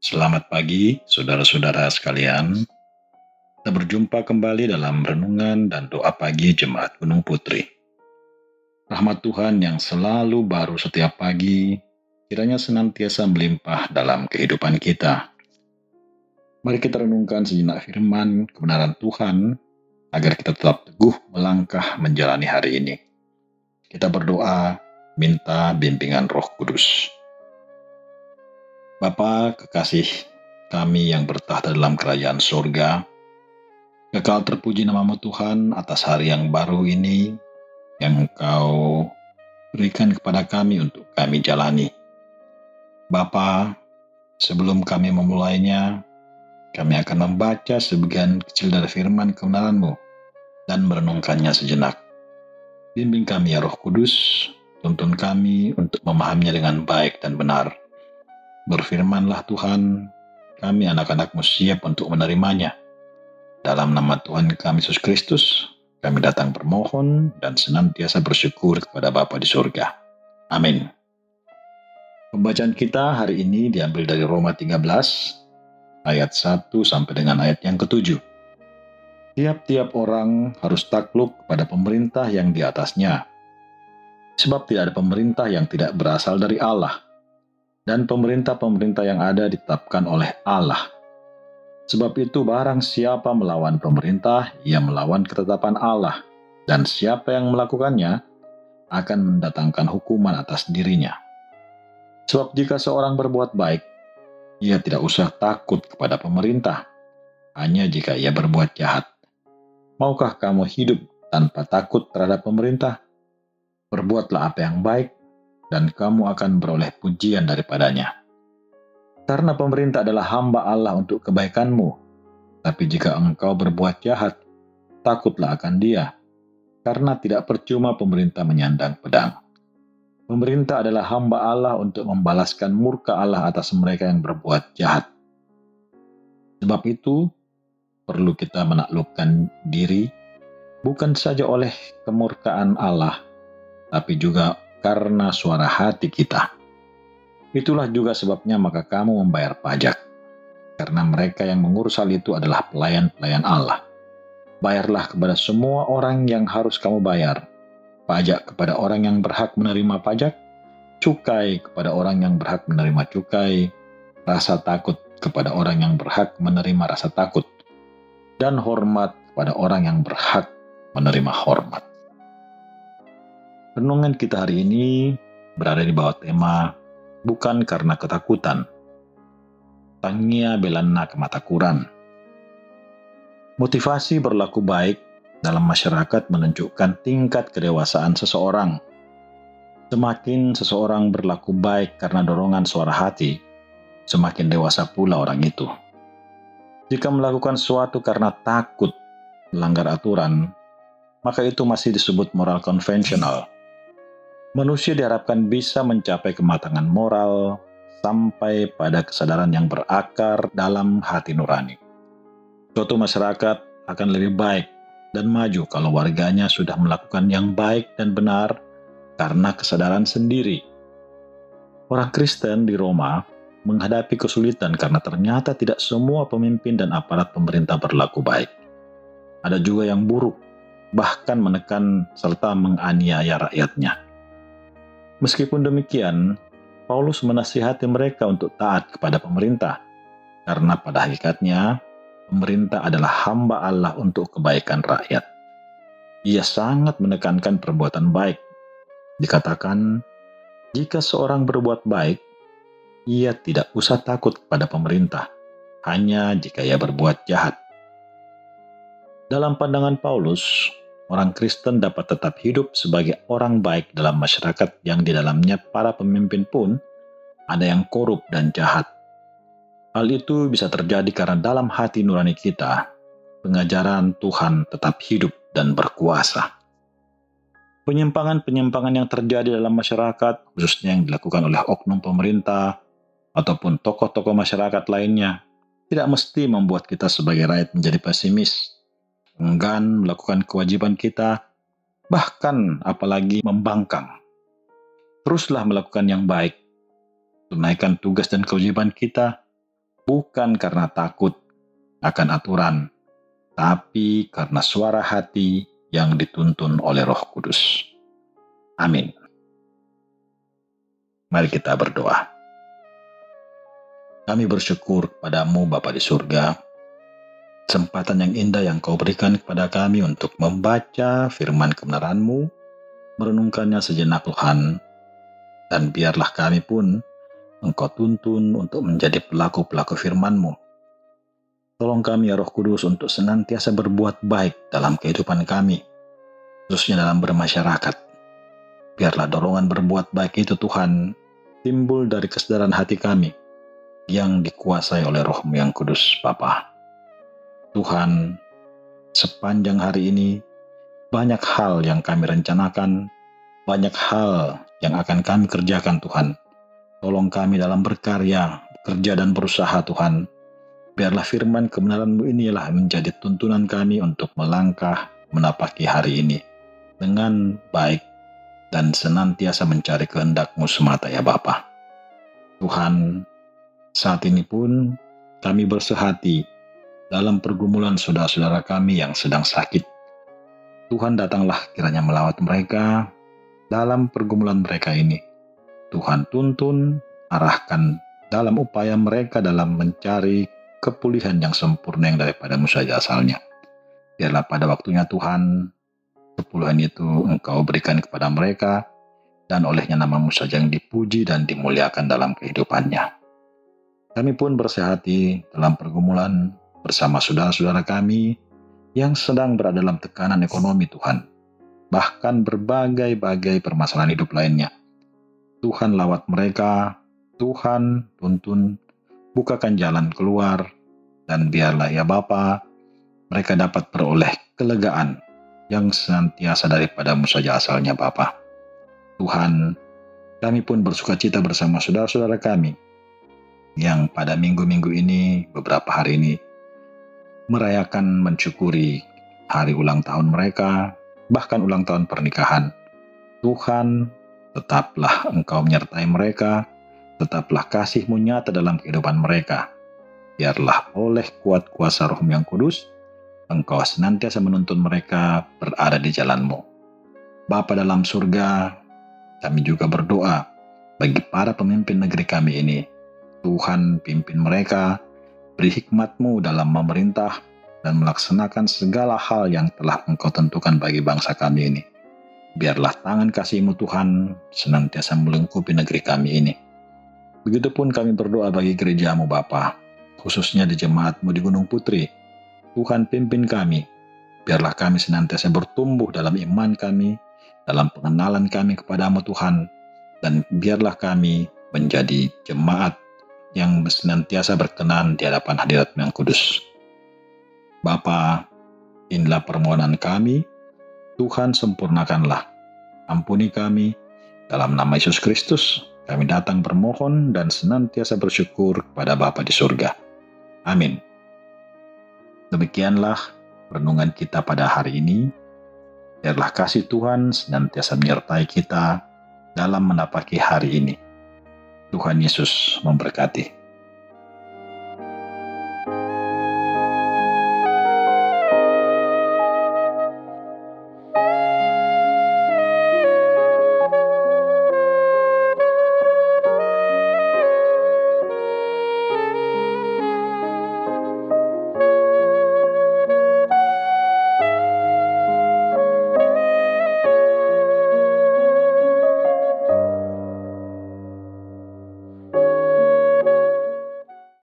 Selamat pagi, saudara-saudara sekalian. Kita berjumpa kembali dalam renungan dan doa pagi Jemaat Gunung Putri. Rahmat Tuhan yang selalu baru setiap pagi, kiranya senantiasa melimpah dalam kehidupan kita. Mari kita renungkan sejenak firman kebenaran Tuhan, agar kita tetap teguh melangkah menjalani hari ini. Kita berdoa, minta bimbingan Roh Kudus. Bapa kekasih kami yang bertahta dalam kerajaan surga, kekal terpuji namamu Tuhan atas hari yang baru ini yang Engkau berikan kepada kami untuk kami jalani. Bapa, sebelum kami memulainya, kami akan membaca sebagian kecil dari firman kebenaran-Mu dan merenungkannya sejenak. Bimbing kami ya Roh Kudus, tuntun kami untuk memahaminya dengan baik dan benar. Berfirmanlah Tuhan, kami anak-anak-Mu siap untuk menerimanya. Dalam nama Tuhan kami Yesus Kristus, kami datang bermohon dan senantiasa bersyukur kepada Bapa di surga. Amin. Pembacaan kita hari ini diambil dari Roma 13, ayat 1 sampai dengan ayat yang ke-7. Tiap-tiap orang harus takluk kepada pemerintah yang di atasnya, sebab tidak ada pemerintah yang tidak berasal dari Allah. Dan pemerintah-pemerintah yang ada ditetapkan oleh Allah. Sebab itu barang siapa melawan pemerintah, ia melawan ketetapan Allah. Dan siapa yang melakukannya akan mendatangkan hukuman atas dirinya. Sebab jika seorang berbuat baik, ia tidak usah takut kepada pemerintah, hanya jika ia berbuat jahat. Maukah kamu hidup tanpa takut terhadap pemerintah? Berbuatlah apa yang baik, dan kamu akan beroleh pujian daripadanya. Karena pemerintah adalah hamba Allah untuk kebaikanmu. Tapi jika engkau berbuat jahat, takutlah akan dia, karena tidak percuma pemerintah menyandang pedang. Pemerintah adalah hamba Allah untuk membalaskan murka Allah atas mereka yang berbuat jahat. Sebab itu, perlu kita menaklukkan diri, bukan saja oleh kemurkaan Allah, tapi juga karena suara hati kita. Itulah juga sebabnya maka kamu membayar pajak, karena mereka yang mengurus hal itu adalah pelayan-pelayan Allah. Bayarlah kepada semua orang yang harus kamu bayar, pajak kepada orang yang berhak menerima pajak, cukai kepada orang yang berhak menerima cukai, rasa takut kepada orang yang berhak menerima rasa takut, dan hormat kepada orang yang berhak menerima hormat. Renungan kita hari ini berada di bawah tema bukan karena ketakutan. Tangia belana kematakuran. Motivasi berlaku baik dalam masyarakat menunjukkan tingkat kedewasaan seseorang. Semakin seseorang berlaku baik karena dorongan suara hati, semakin dewasa pula orang itu. Jika melakukan sesuatu karena takut melanggar aturan, maka itu masih disebut moral konvensional. Manusia diharapkan bisa mencapai kematangan moral sampai pada kesadaran yang berakar dalam hati nurani. Suatu masyarakat akan lebih baik dan maju kalau warganya sudah melakukan yang baik dan benar karena kesadaran sendiri. Orang Kristen di Roma menghadapi kesulitan karena ternyata tidak semua pemimpin dan aparat pemerintah berlaku baik. Ada juga yang buruk, bahkan menekan serta menganiaya rakyatnya. Meskipun demikian, Paulus menasihati mereka untuk taat kepada pemerintah, karena pada hakikatnya, pemerintah adalah hamba Allah untuk kebaikan rakyat. Ia sangat menekankan perbuatan baik. Dikatakan, jika seorang berbuat baik, ia tidak usah takut kepada pemerintah, hanya jika ia berbuat jahat. Dalam pandangan Paulus, orang Kristen dapat tetap hidup sebagai orang baik dalam masyarakat yang di dalamnya para pemimpin pun ada yang korup dan jahat. Hal itu bisa terjadi karena dalam hati nurani kita, pengajaran Tuhan tetap hidup dan berkuasa. Penyimpangan-penyimpangan yang terjadi dalam masyarakat, khususnya yang dilakukan oleh oknum pemerintah ataupun tokoh-tokoh masyarakat lainnya, tidak mesti membuat kita sebagai rakyat menjadi pesimis, enggan melakukan kewajiban kita, bahkan apalagi membangkang. Teruslah melakukan yang baik, tunaikan tugas dan kewajiban kita, bukan karena takut akan aturan, tapi karena suara hati yang dituntun oleh Roh Kudus. Amin. Mari kita berdoa. Kami bersyukur padamu Bapa di surga, kesempatan yang indah yang Kau berikan kepada kami untuk membaca firman kebenaran-Mu, merenungkannya sejenak Tuhan, dan biarlah kami pun Engkau tuntun untuk menjadi pelaku-pelaku firman-Mu. Tolong kami ya Roh Kudus untuk senantiasa berbuat baik dalam kehidupan kami, khususnya dalam bermasyarakat. Biarlah dorongan berbuat baik itu Tuhan timbul dari kesadaran hati kami yang dikuasai oleh Roh-Mu yang kudus Bapa. Tuhan, sepanjang hari ini banyak hal yang kami rencanakan, banyak hal yang akan kami kerjakan Tuhan. Tolong kami dalam berkarya, bekerja dan berusaha Tuhan. Biarlah firman kebenaran-Mu inilah menjadi tuntunan kami untuk melangkah menapaki hari ini dengan baik dan senantiasa mencari kehendak-Mu semata ya Bapa. Tuhan, saat ini pun kami bersehati dalam pergumulan saudara-saudara kami yang sedang sakit. Tuhan datanglah kiranya melawat mereka dalam pergumulan mereka ini. Tuhan tuntun, arahkan dalam upaya mereka dalam mencari kepulihan yang sempurna yang daripada-Mu saja asalnya. Biarlah pada waktunya Tuhan, kepulihan itu Engkau berikan kepada mereka, dan olehnya nama-Mu saja yang dipuji dan dimuliakan dalam kehidupannya. Kami pun bersehati dalam pergumulan bersama saudara-saudara kami yang sedang berada dalam tekanan ekonomi Tuhan, bahkan berbagai-bagai permasalahan hidup lainnya. Tuhan lawat mereka, Tuhan tuntun, bukakan jalan keluar, dan biarlah ya Bapa, mereka dapat beroleh kelegaan yang senantiasa daripada-Mu saja asalnya Bapa. Tuhan, kami pun bersukacita bersama saudara-saudara kami yang pada minggu-minggu ini, beberapa hari ini, merayakan mensyukuri hari ulang tahun mereka, bahkan ulang tahun pernikahan. Tuhan, tetaplah Engkau menyertai mereka, tetaplah kasih-Mu nyata dalam kehidupan mereka. Biarlah oleh kuat kuasa Roh-Mu yang kudus, Engkau senantiasa menuntun mereka berada di jalan-Mu. Bapa dalam surga, kami juga berdoa bagi para pemimpin negeri kami ini. Tuhan pimpin mereka, beri hikmat-Mu dalam memerintah dan melaksanakan segala hal yang telah Engkau tentukan bagi bangsa kami ini. Biarlah tangan kasih-Mu Tuhan senantiasa melingkupi negeri kami ini. Begitupun kami berdoa bagi gereja-Mu Bapa, khususnya di jemaat-Mu di Gunung Putri. Tuhan pimpin kami, biarlah kami senantiasa bertumbuh dalam iman kami, dalam pengenalan kami kepada-Mu Tuhan, dan biarlah kami menjadi jemaat yang senantiasa berkenan di hadapan hadirat-Mu yang kudus. Bapa, inilah permohonan kami, Tuhan sempurnakanlah. Ampuni kami, dalam nama Yesus Kristus, kami datang bermohon dan senantiasa bersyukur kepada Bapa di surga. Amin. Demikianlah renungan kita pada hari ini. Biarlah kasih Tuhan senantiasa menyertai kita dalam menapaki hari ini. Tuhan Yesus memberkati.